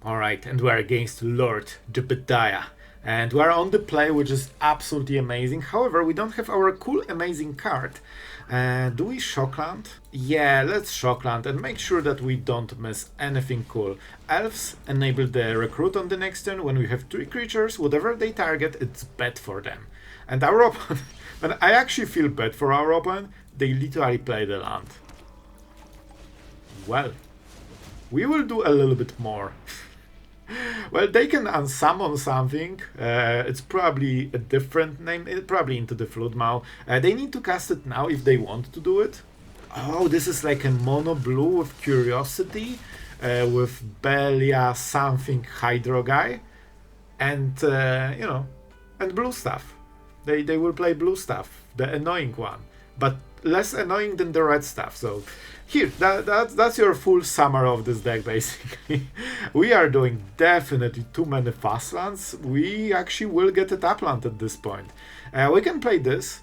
Alright, and we're against Lord Jebediah. And we're on the play, which is absolutely amazing. However, we don't have our cool, amazing card. Do we Shockland? Yeah, let's Shockland and make sure that we don't miss anything cool. Elves enable the Recruit on the next turn. When we have 3 creatures, whatever they target, it's bad for them. And our opponent, but I actually feel bad for our opponent, they literally play the land. Well, we will do a little bit more. Well, they can unsummon something. It's probably a different name, probably into the Floodmaw. They need to cast it now if they want to do it. Oh, this is like a mono blue with Curiosity, with Belia something Hydro guy, and you know, and blue stuff. They will play blue stuff, the annoying one, but less annoying than the red stuff. So here, that's your full summary of this deck, basically. We are doing definitely too many fast lands. We actually will get a tap land at this point. We can play this.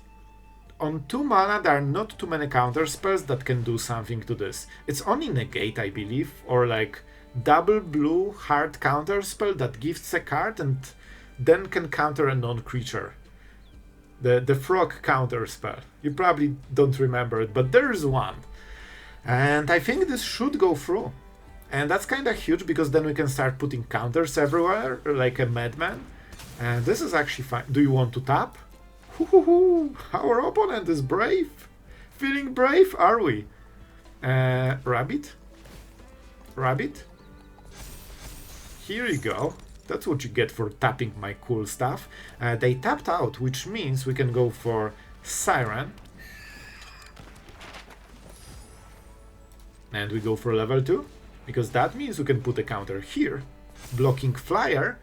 On 2 mana, there are not too many counter spells that can do something to this. It's only Negate, I believe, or like double blue hard counter spell that gifts a card and then can counter a non-creature. The frog counter spell. You probably don't remember it, but there's one. And I think this should go through. And that's kind of huge because then we can start putting counters everywhere like a madman. And this is actually fine. Do you want to tap? Our opponent is brave. Feeling brave, are we? Rabbit? Rabbit? Here you go. That's what you get for tapping my cool stuff. They tapped out, which means we can go for Siren. And we go for level 2, because that means we can put a counter here, blocking Flyer.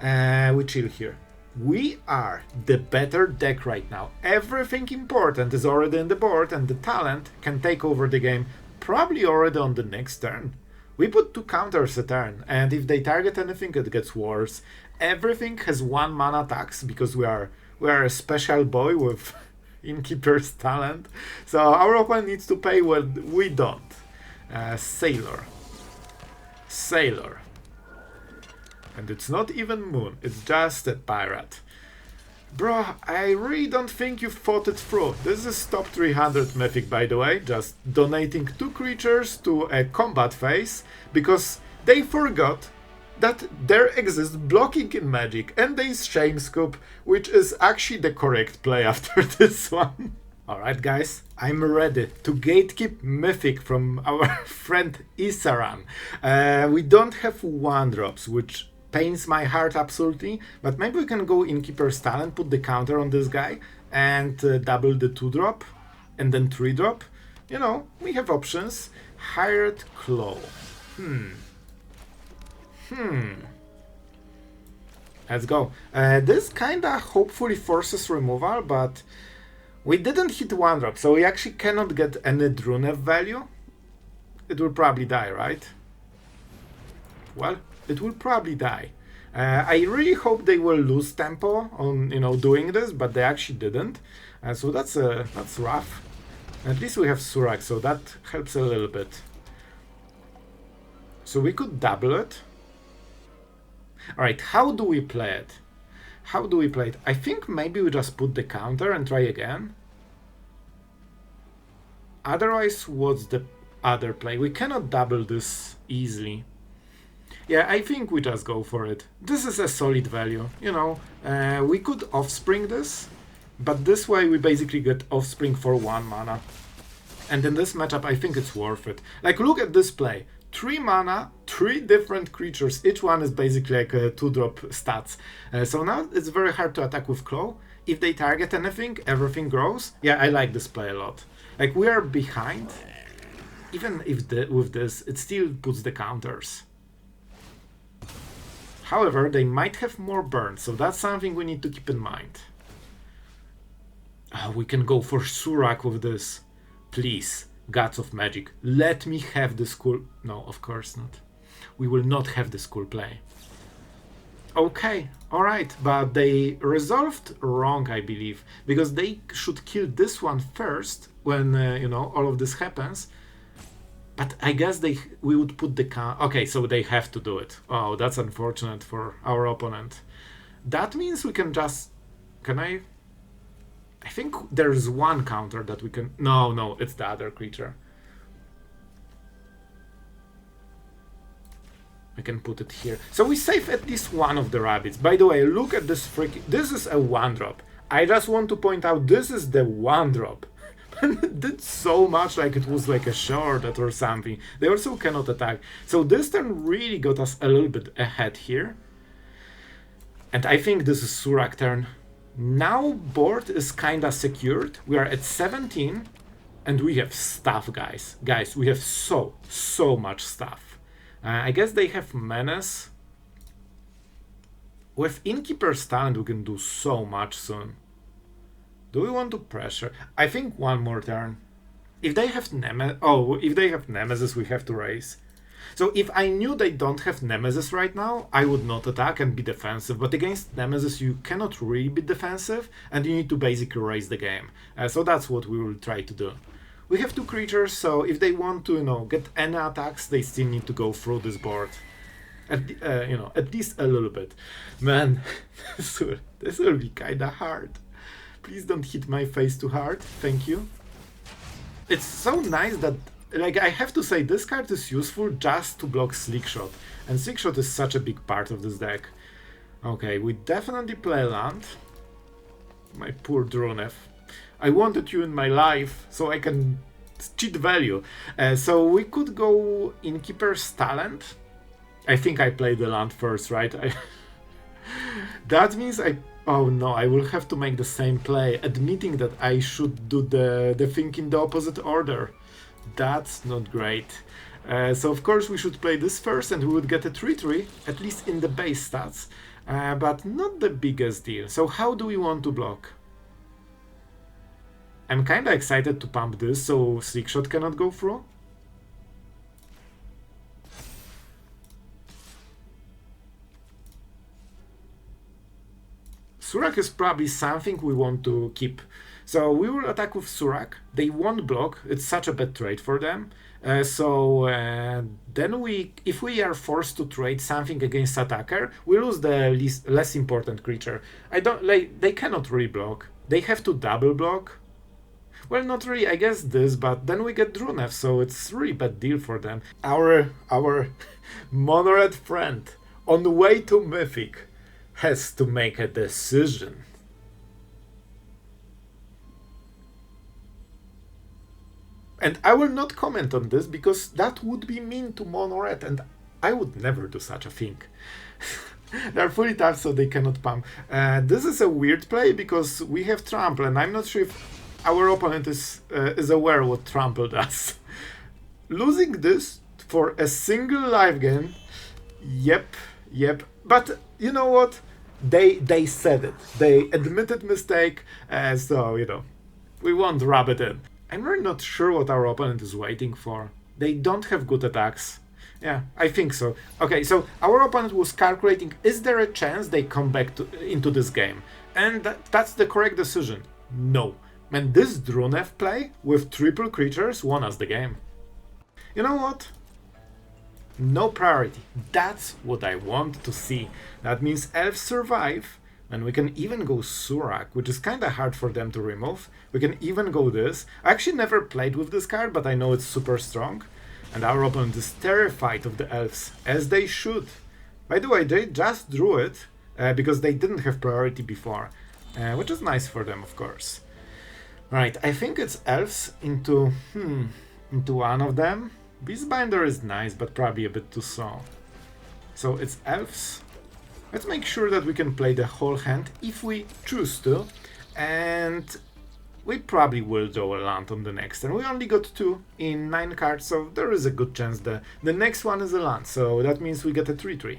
We chill here. We are the better deck right now. Everything important is already on the board, and the talent can take over the game probably already on the next turn. We put 2 counters a turn, and if they target anything, it gets worse. Everything has 1 mana tax, because we are a special boy with Innkeeper's talent. So our opponent needs to pay what we don't. Sailor. And it's not even Moon, it's just a pirate. Bro, I really don't think you thought it through. This is top 300 Mythic, by the way, just donating 2 creatures to a combat phase, because they forgot that there exists blocking in Magic, and they shame scoop, which is actually the correct play after this one. Alright guys, I'm ready to gatekeep Mythic from our friend Isaran. We don't have 1-drops, which pains my heart absolutely, but maybe we can go Innkeeper's talent, put the counter on this guy, and double the 2-drop, and then 3-drop. You know, we have options. Hired Claw. Let's go. This kinda hopefully forces removal, but we didn't hit 1-drop, so we actually cannot get any Druneth value. It will probably die, right? Well, it will probably die. I really hope they will lose tempo on, you know, doing this, but they actually didn't. So that's rough. At least we have Surrak, so that helps a little bit. So we could double it. Alright, how do we play it? I think maybe we just put the counter and try again. Otherwise, what's the other play? We cannot double this easily. Yeah, I think we just go for it. This is a solid value, you know. We could Offspring this, but this way we basically get Offspring for 1 mana. And in this matchup, I think it's worth it. Like, look at this play. 3 mana, 3 different creatures. Each one is basically like a 2-drop stats. So now it's very hard to attack with Claw. If they target anything, everything grows. Yeah, I like this play a lot. Like, we are behind. Even if with this, it still puts the counters. However, they might have more burn, so that's something we need to keep in mind. We can go for Surrak with this. Please, Gods of Magic, let me have this cool... No, of course not. We will not have this cool play. Okay, alright, but they resolved wrong, I believe, because they should kill this one first when, you know, all of this happens. But I guess we would put the okay, so they have to do it. Oh, that's unfortunate for our opponent. That means we can just... Can I think there's one counter that we can... No, it's the other creature. I can put it here. So we save at least one of the rabbits. By the way, look at this freaking... This is a 1-drop. I just want to point out this is the 1-drop. It did so much like it was like a short or something. They also cannot attack. So this turn really got us a little bit ahead here. And I think this is Surrak turn. Now board is kinda secured. We are at 17 and we have stuff, guys. Guys, we have so much stuff. I guess they have Menace. With Innkeeper's talent we can do so much soon. Do we want to pressure? I think one more turn. If they have if they have Nemesis, we have to raise. So if I knew they don't have Nemesis right now, I would not attack and be defensive. But against Nemesis, you cannot really be defensive, and you need to basically raise the game. So that's what we will try to do. We have 2 creatures, so if they want to, get any attacks, they still need to go through this board. At least a little bit. Man, this will be kinda hard. Please don't hit my face too hard. Thank you. It's so nice that, I have to say, this card is useful just to block Slickshot. And Slickshot is such a big part of this deck. Okay, we definitely play land. My poor Druneth. I wanted you in my life so I can cheat value. So we could go Innkeeper's talent. I think I played the land first, right? That means oh no, I will have to make the same play, admitting that I should do the thing in the opposite order. That's not great. So of course we should play this first and we would get a 3-3, at least in the base stats. But not the biggest deal. So how do we want to block? I'm kinda excited to pump this so Slickshot cannot go through. Surrak is probably something we want to keep. So we will attack with Surrak. They won't block. It's such a bad trade for them. Then if we are forced to trade something against attacker, we lose the less important creature. They cannot really block. They have to double block. Well, not really, I guess this, but then we get Druneth, so it's really bad deal for them. Our Monored friend, on the way to Mythic, has to make a decision. And I will not comment on this because that would be mean to Mono-Red and I would never do such a thing. They're fully tapped so they cannot pump. This is a weird play because we have Trample and I'm not sure if our opponent is aware what Trample does. Losing this for a single life gain, yep. But you know what? They said it. They admitted mistake, so we won't rub it in. I'm really not sure what our opponent is waiting for. They don't have good attacks. Yeah, I think so. Okay, so our opponent was calculating, is there a chance they come back into this game? And that's the correct decision. No. Man, this Druneth play with triple creatures won us the game. You know what? No priority. That's what I want to see. That means elves survive, and we can even go Surrak, which is kinda hard for them to remove. We can even go this. I actually never played with this card, but I know it's super strong. And our opponent is terrified of the elves, as they should. By the way, they just drew it, because they didn't have priority before, which is nice for them, of course. Right, I think it's elves into one of them. Beastbinder is nice, but probably a bit too slow. So it's elves. Let's make sure that we can play the whole hand if we choose to. And we probably will draw a land on the next turn. We only got 2 in 9 cards, so there is a good chance the next one is a land. So that means we get a 3-3.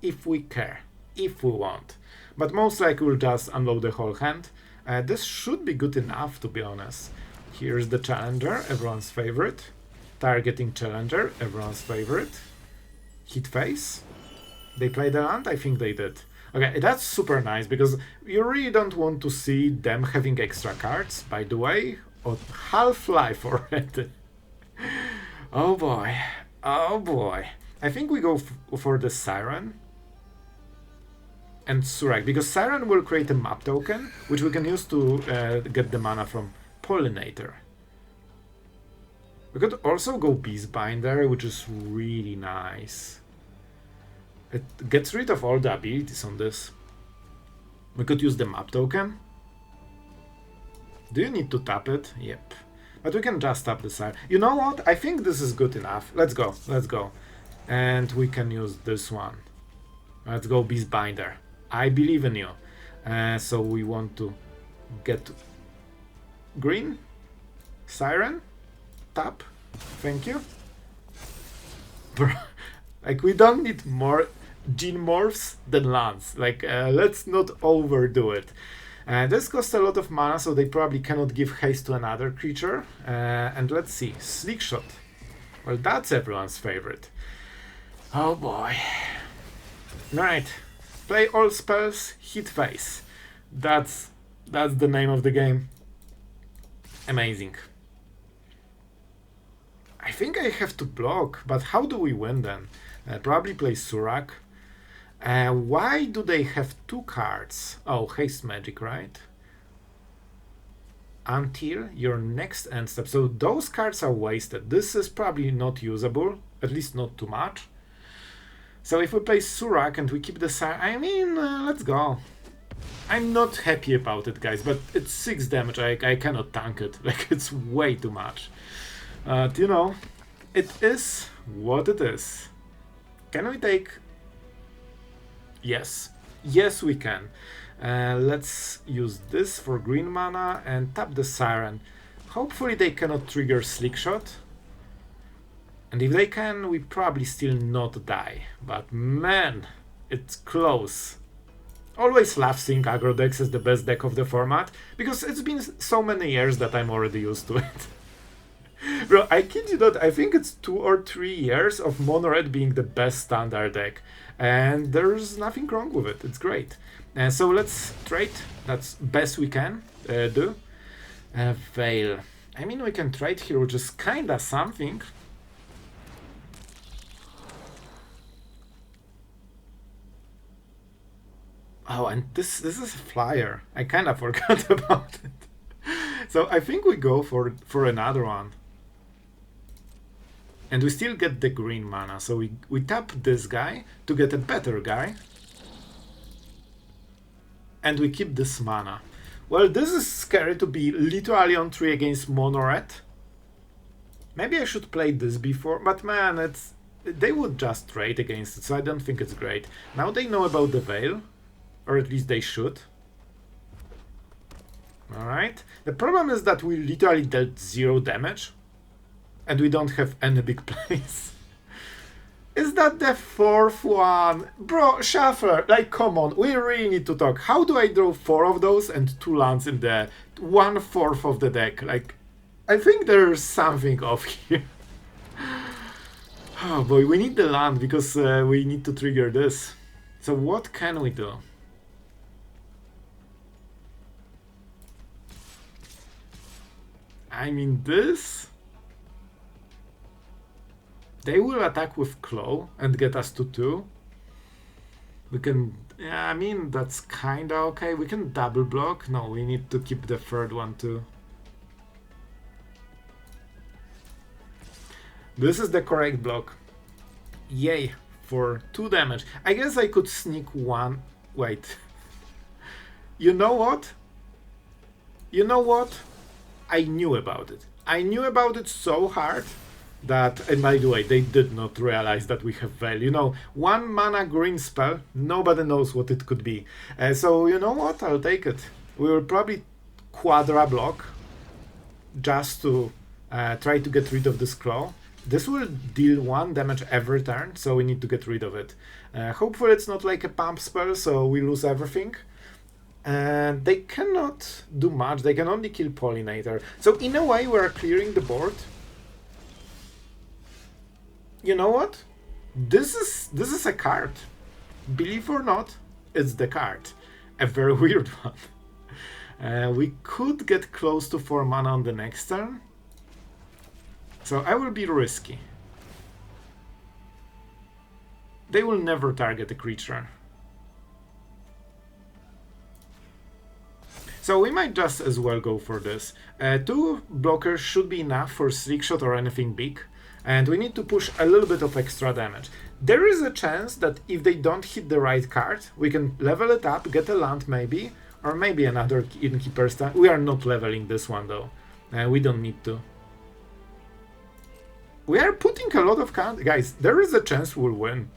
If we care. If we want. But most likely we'll just unload the whole hand. This should be good enough, to be honest. Here's the Challenger, everyone's favorite. Targeting Challenger, everyone's favorite. Hit face. They played the land? I think they did. Okay, that's super nice, because you really don't want to see them having extra cards, by the way. Or Half-Life already. Oh boy. Oh boy. I think we go for the Siren and Surrak, because Siren will create a map token, which we can use to get the mana from Pollinator. We could also go Beastbinder, which is really nice. It gets rid of all the abilities on this. We could use the map token. Do you need to tap it? Yep. But we can just tap the Siren. You know what? I think this is good enough. Let's go. Let's go. And we can use this one. Let's go Beastbinder. I believe in you. So we want to get green. Siren. Tap. Thank you. Bro, like, we don't need more Genemorphs than lands. Like, let's not overdo it. This costs a lot of mana, so they probably cannot give haste to another creature. And let's see. Slick Shot. Well, that's everyone's favorite. Oh boy. Right. Play all spells, hit face. That's the name of the game. Amazing. I think I have to block, but how do we win then? Probably play Surrak. Why do they have two cards? Oh, haste magic, right? Until your next end step. So those cards are wasted. This is probably not usable, at least not too much. So if we play Surrak and we keep the Siren, I mean, let's go. I'm not happy about it, guys, but it's 6 damage. I cannot tank it. Like, it's way too much. You know, it is what it is. Can we take... Yes. Yes, we can. Let's use this for green mana and tap the Siren. Hopefully they cannot trigger Slick Shot. And if they can, we probably still not die. But man, it's close. Always love seeing aggro decks as the best deck of the format, because it's been so many years that I'm already used to it. Bro, I kid you not, I think it's 2 or 3 years of Mono Red being the best standard deck. And there's nothing wrong with it, it's great. So let's trade, that's best we can do. Veil. I mean, we can trade here, which is kinda something. Oh, and this is a flyer. I kinda forgot about it. So I think we go for another one. And we still get the green mana, so we tap this guy to get a better guy. And we keep this mana. Well, this is scary to be literally on 3 against Mono Red. Maybe I should play this before, but man, they would just trade against it, so I don't think it's great. Now they know about the Veil, or at least they should. Alright. The problem is that we literally dealt 0 damage. And we don't have any big plays. Is that the 4th one? Bro, Shuffler, like, come on, we really need to talk. How do I draw 4 of those and 2 lands in the 1/4 of the deck? Like, I think there's something off here. Oh boy, we need the land because we need to trigger this. So what can we do? I mean, this... They will attack with Claw and get us to 2. We can... Yeah, I mean, that's kinda okay. We can double block. No, we need to keep the 3rd one too. This is the correct block. Yay, for 2 damage. I guess I could sneak 1... Wait. You know what? You know what? I knew about it. I knew about it so hard that, and by the way, they did not realize that we have Veil. You know, 1 mana green spell, nobody knows what it could be. So, you know what? I'll take it. We will probably quadra block just to try to get rid of this Claw. This will deal 1 damage every turn, so we need to get rid of it. Hopefully it's not like a pump spell, so we lose everything. And they cannot do much, they can only kill Pollinator. So in a way we're clearing the board. You know what? This is a card. Believe or not, it's the card. A very weird one. We could get close to 4 mana on the next turn. So I will be risky. They will never target a creature. So we might just as well go for this. 2 blockers should be enough for Slick Shot or anything big. And we need to push a little bit of extra damage. There is a chance that if they don't hit the right card, we can level it up, get a land maybe, or maybe another Innkeeper stand. We are not leveling this one though. We don't need to. We are putting a lot of count. Guys, there is a chance we'll win.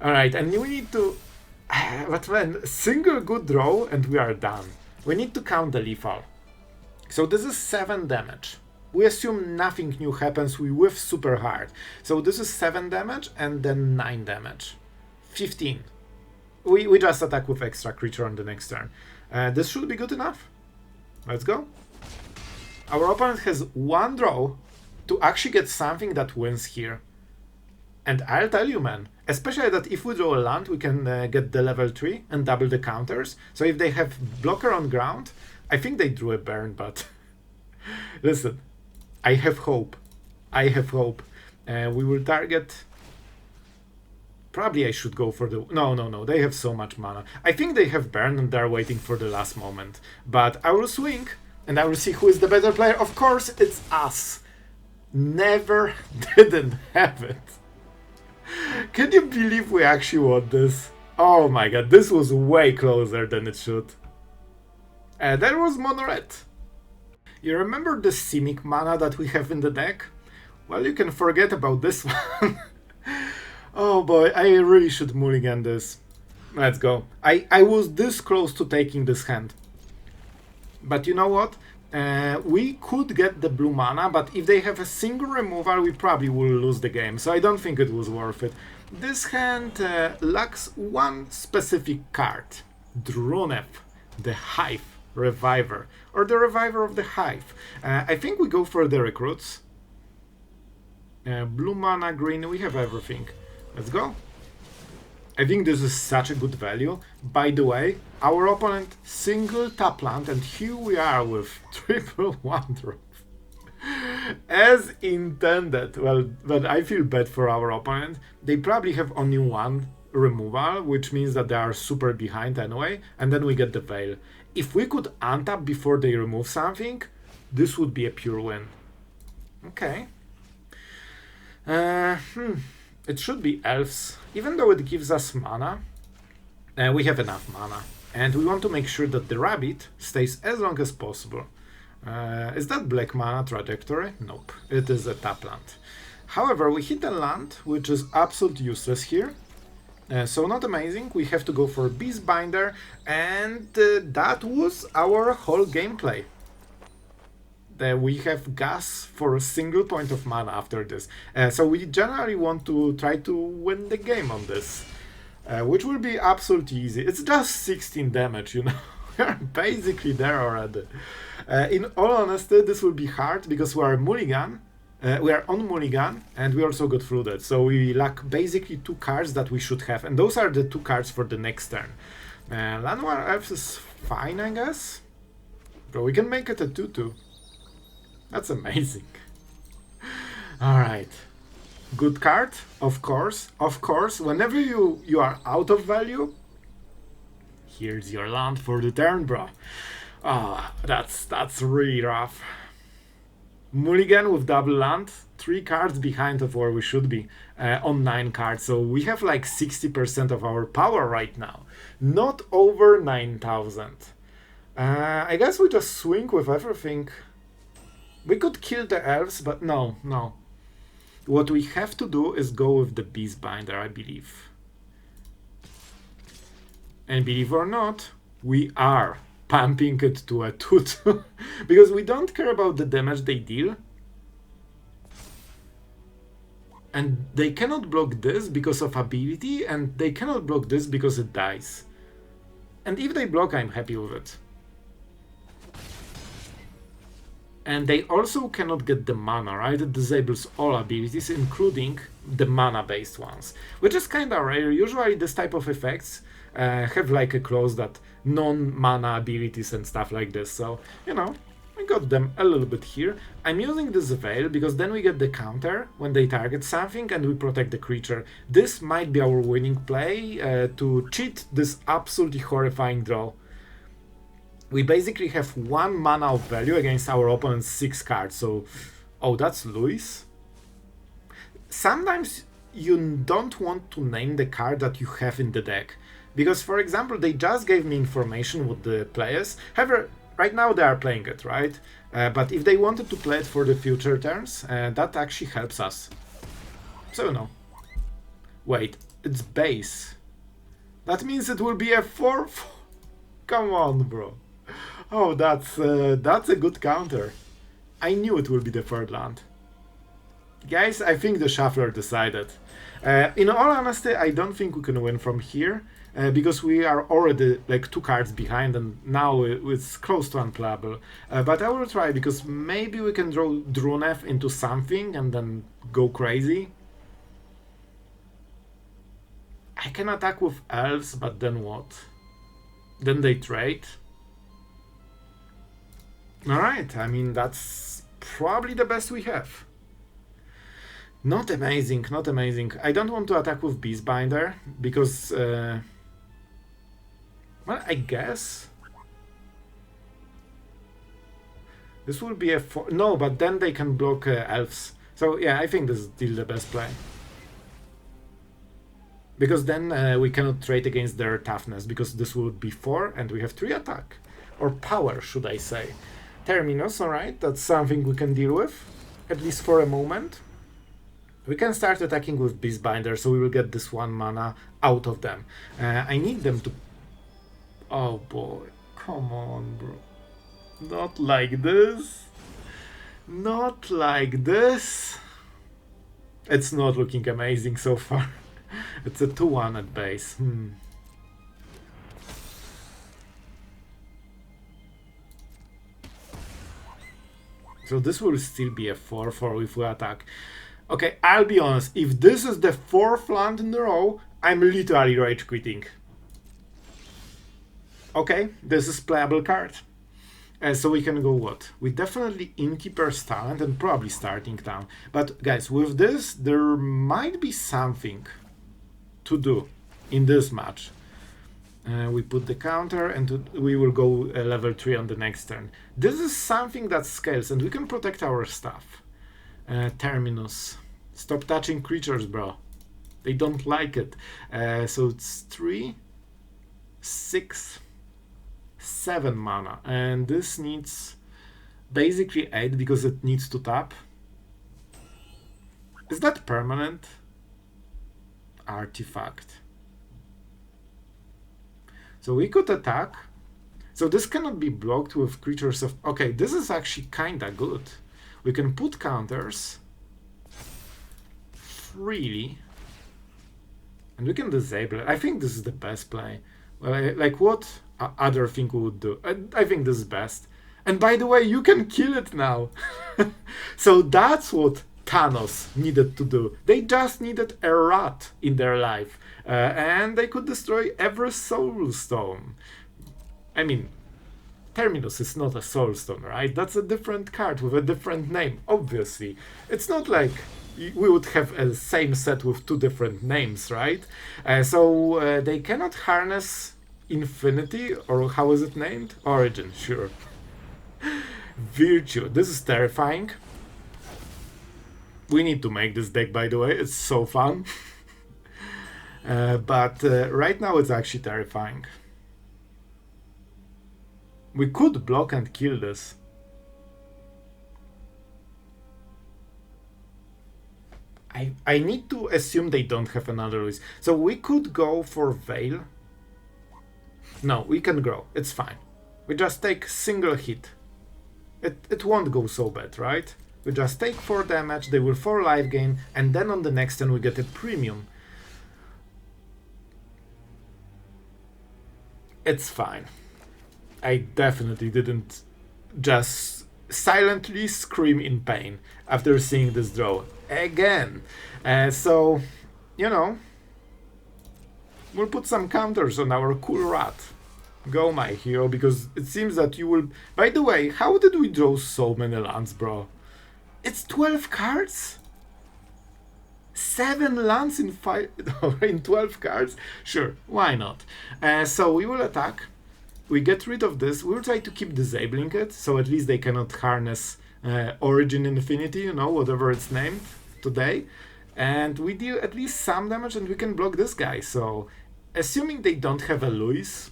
Alright, and we need to... But man, single good draw and we are done. We need to count the lethal. So this is 7 damage. We assume nothing new happens, we whiff super hard. So this is 7 damage and then 9 damage. 15. We just attack with extra creature on the next turn. This should be good enough. Let's go. Our opponent has 1 draw to actually get something that wins here. And I'll tell you, man, especially that if we draw a land, we can get the level 3 and double the counters. So if they have blocker on ground, I think they drew a burn, but listen, I have hope. I have hope. We will target... Probably I should go for the... No, they have so much mana. I think they have burn and they're waiting for the last moment. But I will swing and I will see who is the better player. Of course, it's us. Never didn't have it. Can you believe we actually won this? Oh my god, this was way closer than it should. There was mono red. You remember the Simic mana that we have in the deck? Well, you can forget about this one. Oh boy, I really should mulligan this. Let's go. I was this close to taking this hand. But you know what? We could get the blue mana, but if they have a single removal, we probably will lose the game. So I don't think it was worth it. This hand lacks one specific card. Druneth, the Hive Reviver. Or the Reviver of the Hive. I think we go for the recruits. Blue mana, green, we have everything. Let's go. I think this is such a good value. By the way, our opponent single tap land, and here we are with triple 1-drop. As intended. Well, but I feel bad for our opponent. They probably have only 1 removal, which means that they are super behind anyway, and then we get the Veil. If we could untap before they remove something, this would be a pure win. Okay. It should be Elves. Even though it gives us mana, we have enough mana. And we want to make sure that the rabbit stays as long as possible. Is that black mana trajectory? Nope. It is a tap land. However, we hit a land, which is absolutely useless here. So not amazing. We have to go for Beastbinder. And that was our whole gameplay. We have gas for a single point of mana after this. So we generally want to try to win the game on this. Which will be absolutely easy. It's just 16 damage, you know. We're basically there already. In all honesty, this will be hard because we are mulligan. We are on mulligan and we also got flooded. So we lack basically 2 cards that we should have. And those are the 2 cards for the next turn. Llanowar Elves is fine, I guess. But we can make it a 2-2. That's amazing. Alright. Good card, of course. Of course, whenever you are out of value, here's your land for the turn, bro. Ah, that's really rough. Mulligan with double land, 3 cards behind of where we should be, on 9 cards. So we have like 60% of our power right now. Not over 9,000. I guess we just swing with everything. We could kill the elves, but no. What we have to do is go with the Beastbinder, I believe. And believe or not, we are pumping it to a 2-2. Because we don't care about the damage they deal. And they cannot block this because of ability, and they cannot block this because it dies. And if they block, I'm happy with it. And they also cannot get the mana, right? It disables all abilities, including the mana-based ones. Which is kinda rare. Usually this type of effects have like a clause that non-mana abilities and stuff like this. So, you know, I got them a little bit here. I'm using this Veil because then we get the counter when they target something and we protect the creature. This might be our winning play to cheat this absolutely horrifying draw. We basically have 1 mana of value against our opponent's 6 cards, so... Oh, that's Luis? Sometimes you don't want to name the card that you have in the deck. Because, for example, they just gave me information with the players. However, right now they are playing it, right? But if they wanted to play it for the future turns, that actually helps us. So, no. Wait, it's base. That means it will be a 4... Come on, bro. Oh, that's a good counter. I knew it would be the third land. Guys, I think the Shuffler decided. In all honesty, I don't think we can win from here. Because we are already like 2 cards behind and now it's close to unplayable. But I will try because maybe we can draw Druneth into something and then go crazy. I can attack with elves, but then what? Then they trade. Alright, I mean that's probably the best we have. Not amazing, not amazing. I don't want to attack with Beastbinder because... well, I guess this will be a 4. No, but then they can block elves. So yeah, I think this is still the best play. Because then we cannot trade against their toughness, because this would be 4 and we have 3 attack. Or power, should I say. Terminus, alright, that's something we can deal with, at least for a moment. We can start attacking with Beastbinder, so we will get this 1 mana out of them. I need them to... Oh boy, come on, bro. Not like this. Not like this. It's not looking amazing so far. It's a 2-1 at base. So this will still be a 4-4 if we attack. Okay, I'll be honest. If this is the 4th land in a row, I'm literally rage quitting. Okay, this is playable card. So we can go what? We definitely Innkeeper's Talent and probably starting down. But guys, with this, there might be something to do in this match. We put the counter and we will go level 3 on the next turn. This is something that scales and we can protect our stuff. Terminus. Stop touching creatures, bro. They don't like it. So it's 3, 6, 7 mana. And this needs basically 8 because it needs to tap. Is that permanent? Artifact. So we could attack. So this cannot be blocked with creatures of... Okay, this is actually kinda good. We can put counters freely. And we can disable it. I think this is the best play. Like what other thing we would do? I think this is best. And by the way, you can kill it now. So that's what Thanos needed to do. They just needed a rat in their life. And they could destroy every soul stone. I mean, Terminus is not a soul stone, right? That's a different card with a different name, obviously. It's not like we would have a same set with 2 different names, right? So they cannot harness Infinity, or how is it named? Origin, sure. Virtue, this is terrifying. We need to make this deck, by the way, it's so fun. But right now it's actually terrifying. We could block and kill this. I need to assume they don't have another Luis. So we could go for Veil. No, we can grow. It's fine. We just take single hit. It won't go so bad, right? We just take 4 damage, they will 4 life gain, and then on the next turn we get a premium. It's fine. I definitely didn't just silently scream in pain after seeing this draw again. So, you know, we'll put some counters on our cool rat. Go, my hero, because it seems that you will... By the way, how did we draw so many lands, bro? It's 12 cards? 7 lands in 5... in 12 cards? Sure, why not? So we will attack. We get rid of this. We'll try to keep disabling it, so at least they cannot harness Origin Infinity, you know, whatever it's named today. And we deal at least some damage and we can block this guy. So, assuming they don't have a Luis...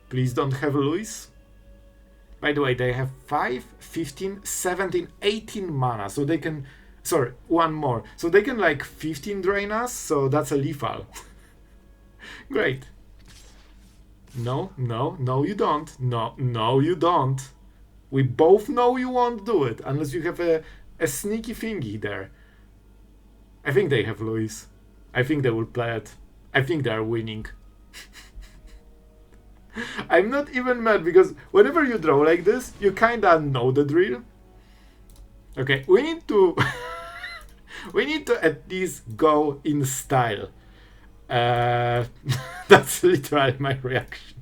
Please don't have a Luis. By the way, they have 5, 15, 17, 18 mana, so they can... Sorry, one more. So they can like 15 drain us, so that's a lethal. Great. No, no, no you don't. No, no you don't. We both know you won't do it, unless you have a sneaky thingy there. I think they have Luis. I think they will play it. I think they are winning. I'm not even mad, because whenever you draw like this, you kinda know the drill. Okay, we need to... we need to at least go in style. That's literally my reaction.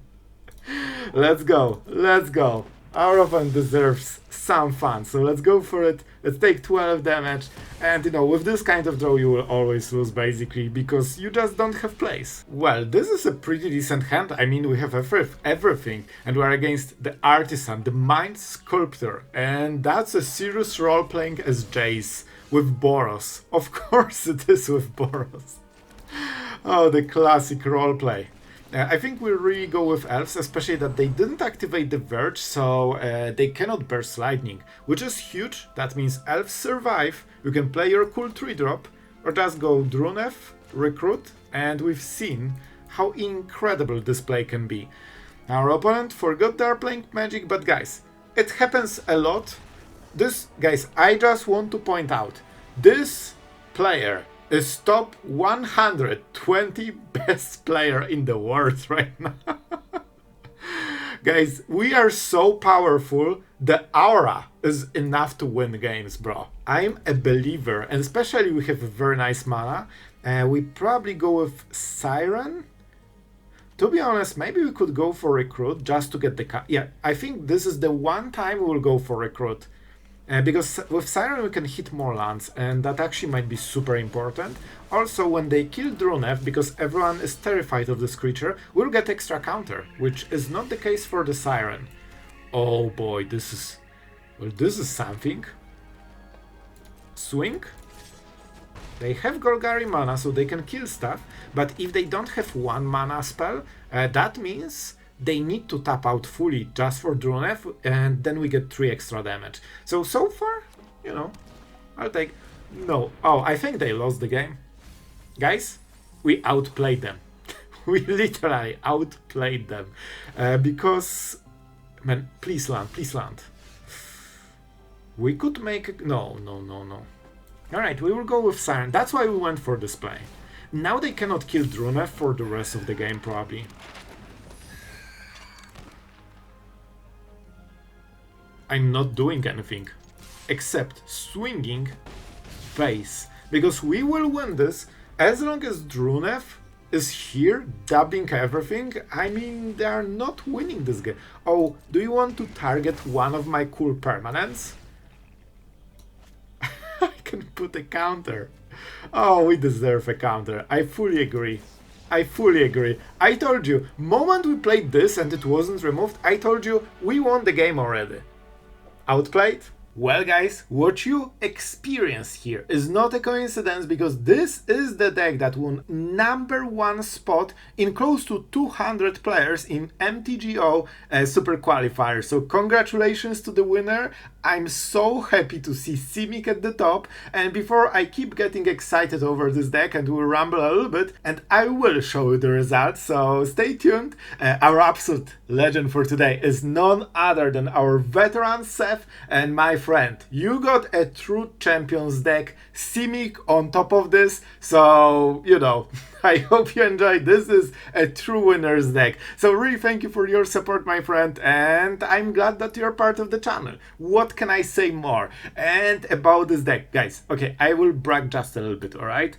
Let's go, let's go. Our opponent deserves some fun, so let's go for it. Let's take 12 damage, and you know, with this kind of draw you will always lose basically, because you just don't have plays. Well, this is a pretty decent hand. I mean, we have everything, and we're against the Artisan, the Mind Sculptor, and that's a serious role-playing as Jace with Boros. Of course it is with Boros. Oh, the classic roleplay. I think we'll really go with Elves, especially that they didn't activate the Verge, so they cannot burst Lightning, which is huge. That means Elves survive, you can play your cool 3-drop, or just go Druneth, Recruit, and we've seen how incredible this play can be. Our opponent forgot they're playing Magic, but guys, it happens a lot. Guys, I just want to point out, this player is top 120 best player in the world right now. Guys, we are so powerful, the aura is enough to win games, bro. I'm a believer, and especially we have a very nice mana. We probably go with Siren. To be honest, maybe we could go for Recruit just to get the... Yeah, I think this is the one time we will go for Recruit. Because with Siren we can hit more lands, and that actually might be super important. Also, when they kill Druneth, because everyone is terrified of this creature, we'll get extra counter, which is not the case for the Siren. Oh boy, this is... Well, this is something. Swing? They have Golgari mana, so they can kill stuff, but if they don't have 1 mana spell, that means... they need to tap out fully just for Druneth, and then we get 3 extra damage. So far, you know, I'll take... No. Oh, I think they lost the game. Guys, we outplayed them. We literally outplayed them. Because... Man, please land, please land. We could make... No. Alright, we will go with Siren. That's why we went for this play. Now they cannot kill Druneth for the rest of the game, probably. I'm not doing anything except swinging face, because we will win this as long as Druneth is here doubling everything. I mean, they are not winning this game. Oh, do you want to target one of my cool permanents? I can put a counter. Oh, we deserve a counter. I fully agree. I fully agree. I told you, moment we played this and it wasn't removed, I told you we won the game already. Outplayed? Well guys, what you experience here is not a coincidence, because this is the deck that won #1 spot in close to 200 players in MTGO Super Qualifier. So congratulations to the winner. I'm so happy to see Simic at the top, and before I keep getting excited over this deck and we'll ramble a little bit, and I will show you the results, so stay tuned. Our absolute legend for today is none other than our veteran Seth, and my friend, you got a true champions deck, Simic on top of this, so you know, I hope you enjoyed. This is a true winner's deck. So really thank you for your support, my friend, and I'm glad that you're part of the channel. What can I say more? And about this deck, guys, okay, I will brag just a little bit, alright?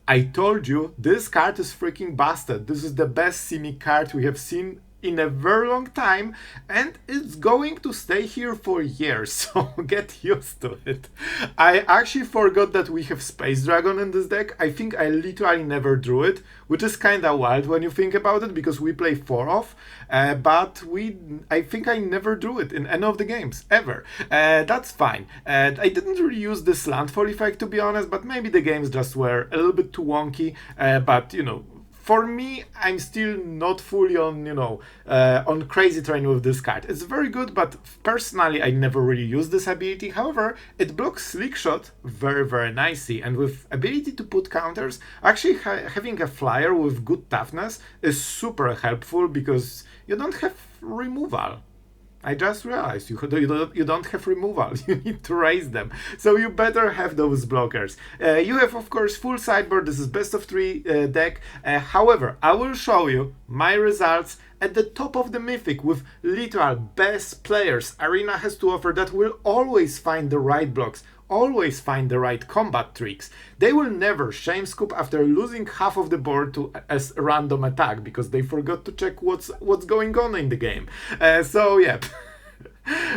I told you, this card is freaking busted. This is the best Simic card we have seen in a very long time, and it's going to stay here for years, so get used to it. I actually forgot that we have Space Dragon in this deck. I think I literally never drew it, which is kinda wild when you think about it, because we play 4 off, but I think I never drew it in any of the games, ever. That's fine. I didn't really use this landfall effect, to be honest, but maybe the games just were a little bit too wonky, but you know, for me, I'm still not fully on, on crazy train with this card. It's very good, but personally, I never really used this ability. However, it blocks Slick Shot very, very nicely, and with ability to put counters, actually having a flyer with good toughness is super helpful because you don't have removal. I just realized you don't have removal, you need to raise them, so you better have those blockers. You have, of course, full sideboard. This is best of 3 deck. However, I will show you my results at the top of the Mythic with literal best players Arena has to offer that will always find the right blocks, always find the right combat tricks. They will never shame scoop after losing half of the board to a random attack because they forgot to check what's going on in the game. So yeah,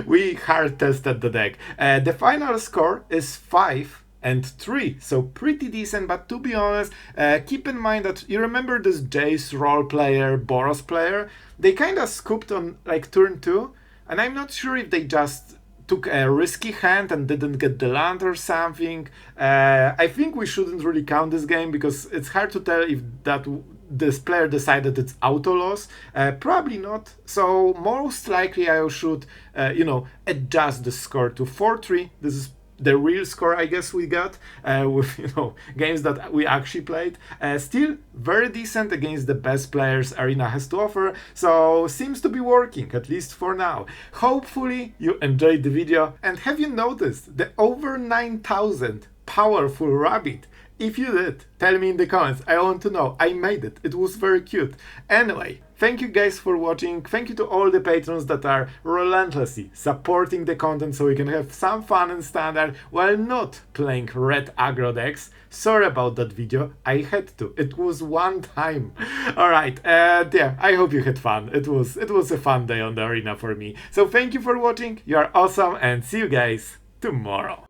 we hard tested the deck. The final score is 5-3, so pretty decent, but to be honest, keep in mind that you remember this Jace role player, Boros player? They kinda scooped on like turn 2, and I'm not sure if they just took a risky hand and didn't get the land or something. I think we shouldn't really count this game because it's hard to tell if this player decided it's auto loss. Probably not. So most likely I should, adjust the score to 4-3. This is the real score I guess we got with games that we actually played. Still very decent against the best players Arena has to offer, so seems to be working, at least for now. Hopefully you enjoyed the video, and have you noticed the over 9,000 powerful rabbit? If you did, tell me in the comments, I want to know. I made it, it was very cute. Anyway, thank you guys for watching, thank you to all the patrons that are relentlessly supporting the content so we can have some fun in Standard while not playing red aggro decks. Sorry about that video, I had to, it was one time. Alright, yeah, I hope you had fun, it was a fun day on the Arena for me. So thank you for watching, you are awesome, and see you guys tomorrow.